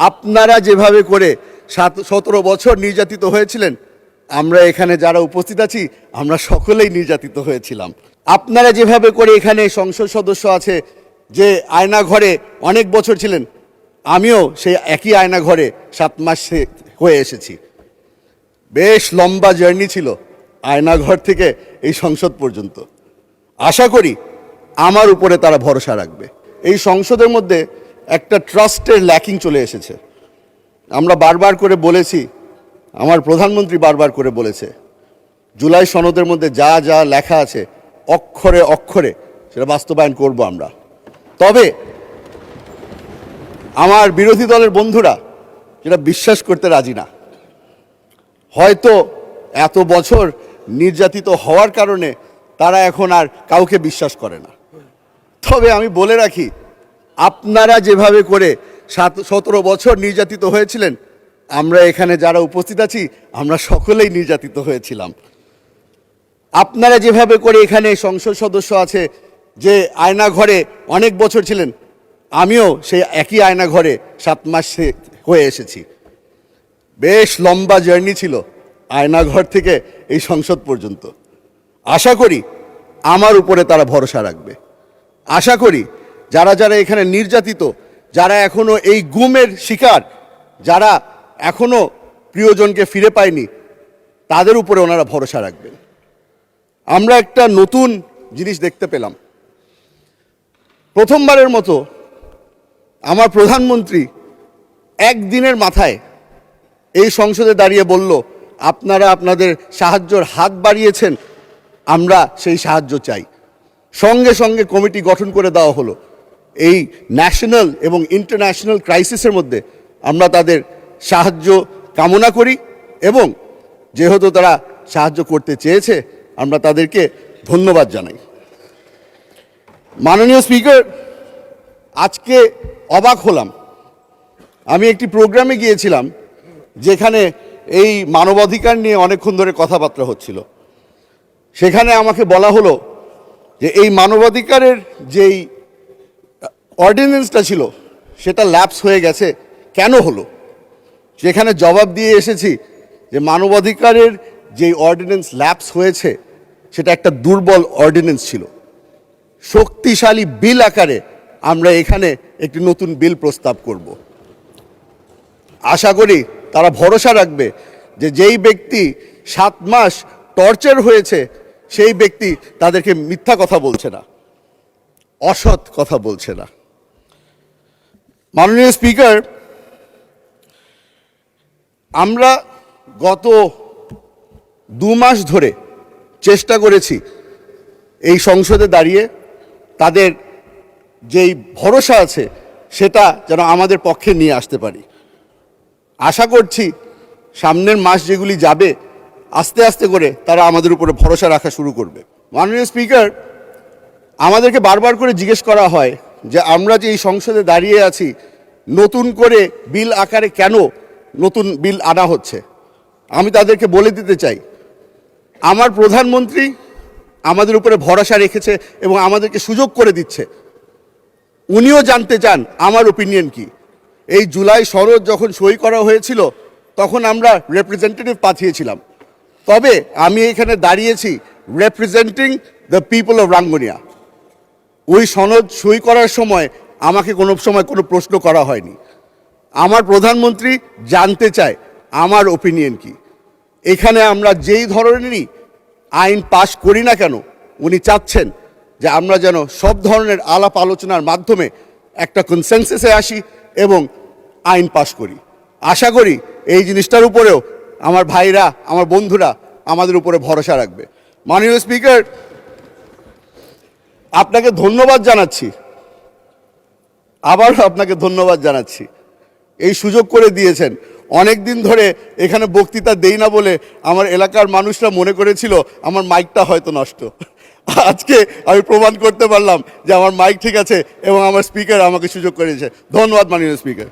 আপনারা যেভাবে করে 17 বছর নির্যাতিত হয়েছিলেন, আমরা এখানে যারা উপস্থিত আছি আমরা সকলেই নির্যাতিত হয়েছিলাম। আপনারা যেভাবে করে এখানে সংসদ সদস্য আছে যে আয়না ঘরে অনেক বছর ছিলেন, আমিও সেই একই আয়না ঘরে 7 মাস হয়ে এসেছি। বেশ লম্বা জার্নি ছিল আয়নাঘর থেকে এই সংসদ পর্যন্ত। আশা করি আমার উপরে তারা ভরসা রাখবে। এই সংসদের মধ্যে একটা ট্রাস্টের ল্যাকিং চলে এসেছে। আমরা বারবার করে বলেছি, আমার প্রধানমন্ত্রী বারবার করে বলেছে, জুলাই সনদের মধ্যে যা যা লেখা আছে অক্ষরে অক্ষরে সেটা বাস্তবায়ন করব আমরা। তবে আমার বিরোধী দলের বন্ধুরা যেটা বিশ্বাস করতে রাজি না, হয়তো এত বছর নির্যাতিত হওয়ার কারণে তারা এখন আর কাউকে বিশ্বাস করে না। তবে আমি বলে রাখি, আপনারা যেভাবে করে 17 বছর নির্যাতিত হয়েছিলেন, আমরা এখানে যারা উপস্থিত আছি আমরা সকলেই নির্যাতিত হয়েছিলাম। আপনারা যেভাবে করে এখানে সংসদ সদস্য আছে যে আয়না ঘরে অনেক বছর ছিলেন, আমিও সেই একই আয়না ঘরে 7 মাস হয়ে এসেছি। বেশ লম্বা জার্নি ছিল আয়নাঘর থেকে এই সংসদ পর্যন্ত। আশা করি আমার উপরে তারা ভরসা রাখবে। আশা করি যারা যারা এখানে নির্যাতিত, যারা এখনো এই গুমের শিকার, যারা এখনো প্রিয়জনকে ফিরে পায়নি, তাদের উপরে ওনারা ভরসা রাখবেন। আমরা একটা নতুন জিনিস দেখতে পেলাম। প্রথমবারের মতো আমার প্রধানমন্ত্রী একদিনের মাথায় এই সংসদে দাঁড়িয়ে বলল, আপনারা আপনাদের সাহায্যের হাত বাড়িয়েছেন, আমরা সেই সাহায্য চাই। সঙ্গে সঙ্গে কমিটি গঠন করে দেওয়া হলো। এই ন্যাশনাল এবং ইন্টারন্যাশনাল ক্রাইসিসের মধ্যে আমরা তাদের সাহায্য কামনা করি এবং যেহেতু তারা সাহায্য করতে চেয়েছে আমরা তাদেরকে ধন্যবাদ জানাই। মাননীয় স্পিকার, আজকে অবাক হলাম। আমি একটি প্রোগ্রামে গিয়েছিলাম যেখানে এই মানবাধিকার নিয়ে অনেকক্ষণ ধরে কথাবার্তা হচ্ছিল। সেখানে আমাকে বলা হলো যে এই মানবাধিকারের যেই অর্ডিন্যান্সটা ছিল সেটা ল্যাপস হয়ে গেছে, কেন হলো? সেখানে জবাব দিয়ে এসেছি যে মানবাধিকারের যেই অর্ডিন্যান্স ল্যাপস হয়েছে সেটা একটা দুর্বল অর্ডিন্যান্স ছিল। শক্তিশালী বিল আকারে আমরা এখানে একটি নতুন বিল প্রস্তাব করব। আশা করি তারা ভরসা রাখবে যে যেই ব্যক্তি 7 মাস টর্চার হয়েছে সেই ব্যক্তি তাদেরকে মিথ্যা কথা বলছে না, অসৎ কথা বলছে না। মাননীয় স্পিকার, আমরা গত 2 মাস ধরে চেষ্টা করেছি এই সংসদে দাঁড়িয়ে তাদের যেই ভরসা আছে সেটা যেন আমাদের পক্ষে নিয়ে আসতে পারি। আশা করছি সামনের মাস যেগুলি যাবে আস্তে আস্তে করে তারা আমাদের উপরে ভরসা রাখা শুরু করবে। মাননীয় স্পিকার, আমাদেরকে বারবার করে জিজ্ঞেস করা হয় যে আমরা যে এই সংসদে দাঁড়িয়ে আছি নতুন করে বিল আকারে কেন নতুন বিল আনা হচ্ছে। আমি তাদেরকে বলে দিতে চাই, আমার প্রধানমন্ত্রী আমাদের উপরে ভরসা রেখেছে এবং আমাদেরকে সুযোগ করে দিচ্ছে। উনিও জানতে চান আমার ওপিনিয়ন কি। এই জুলাই সনদ যখন সই করা হয়েছিল তখন আমরা রিপ্রেজেন্টেটিভ পাঠিয়েছিলাম, তবে আমি এখানে দাঁড়িয়েছি representing the people of Rangunia. ওই সনদ সই করার সময় আমাকে কোনো সময় কোনো প্রশ্ন করা হয়নি। আমার প্রধানমন্ত্রী জানতে চায় আমার ওপিনিয়ন কি। এখানে আমরা যেই ধরনেরই আইন পাশ করি না কেন, উনি চাচ্ছেন যে আমরা যেন সব ধরনের আলাপ আলোচনার মাধ্যমে একটা কনসেনসাসে আসি এবং আইন পাশ করি। আশা করি এই জিনিসটার উপরেও আমার ভাইরা, আমার বন্ধুরা আমাদের উপরে ভরসা রাখবে। মাননীয় স্পিকার, আপনাকে ধন্যবাদ জানাচ্ছি, আবারও আপনাকে ধন্যবাদ জানাচ্ছি। এই সুযোগ করে দিয়েছেন। অনেক দিন ধরে এখানে বক্তৃতা দেই না বলে আমার এলাকার মানুষরা মনে করেছিল আমার মাইকটা হয়তো নষ্ট। আজকে আমি প্রমাণ করতে পারলাম যে আমার মাইক ঠিক আছে এবং আমার স্পিকার আমাকে সুযোগ করেছে। ধন্যবাদ মাননীয় স্পিকার।